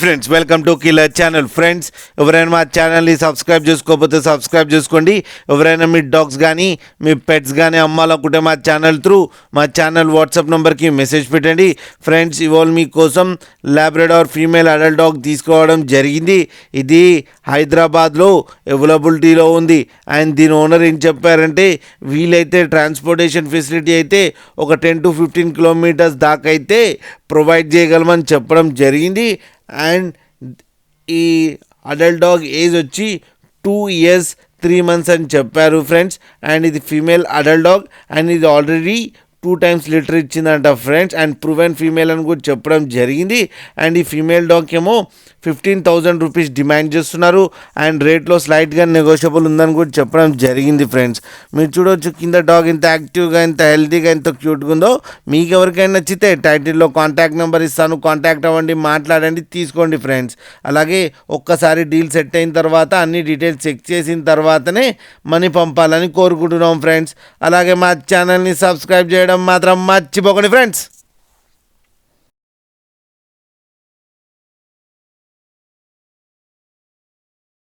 Friends welcome to killer channel. Friends ఎవరైనా మా ఛానల్ని సబ్స్క్రైబ్ చేసుకోకపోతే సబ్స్క్రైబ్ చేసుకోండి. ఎవరైనా మీ డాగ్స్ కానీ మీ పెట్స్ కానీ అమ్మాలనుకుంటే మా ఛానల్ వాట్సాప్ నెంబర్కి మెసేజ్ పెట్టండి. ఫ్రెండ్స్ ఇవాళ మీకోసం లాబ్రడార్ ఫీమేల్ అడల్ట్ డాగ్ తీసుకోవడం జరిగింది. ఇది హైదరాబాద్లో అవైలబిలిటీలో ఉంది. అండ్ దీని ఓనర్ ఏం చెప్పారంటే వీలైతే ట్రాన్స్పోర్టేషన్ ఫెసిలిటీ అయితే ఒక 10 to 15 కిలోమీటర్స్ దాకా అయితే ప్రొవైడ్ చేయగలమని చెప్పడం జరిగింది. అండ్ ఈ అడల్ట్ డాగ్ ఏజ్ వచ్చి 2 years 3 months అని చెప్పారు ఫ్రెండ్స్. అండ్ ఇది ఫీమేల్ అడల్ట్ డాగ్ అండ్ ఇది ఆల్రెడీ 2 times లిటర్ ఇచ్చిందంట ఫ్రెండ్స్. అండ్ ప్రూవెన్ ఫీమేల్ అని కూడా చెప్పడం జరిగింది. అండ్ ఈ ఫీమేల్ డాగ్ ఏమో 15,000 రూపీస్ డిమాండ్ చేస్తున్నారు. అండ్ రేట్లో స్లైట్గా నెగోషియబుల్ ఉందని కూడా చెప్పడం జరిగింది ఫ్రెండ్స్. మీరు చూడవచ్చు కింద డాగ్ ఎంత యాక్టివ్గా, ఎంత హెల్తీగా, ఎంత క్యూట్గా ఉందో. మీకు ఎవరికైనా నచ్చితే టైటిల్లో కాంటాక్ట్ నెంబర్ ఇస్తాను, కాంటాక్ట్ అవ్వండి, మాట్లాడండి, తీసుకోండి ఫ్రెండ్స్. అలాగే ఒక్కసారి డీల్ సెట్ అయిన తర్వాత అన్ని డీటెయిల్స్ చెక్ చేసిన తర్వాతనే మనీ పంపాలని కోరుకుంటున్నాం ఫ్రెండ్స్. అలాగే మా ఛానల్ని సబ్స్క్రైబ్ చేయడం మాత్రం మర్చిపోకండి ఫ్రెండ్స్.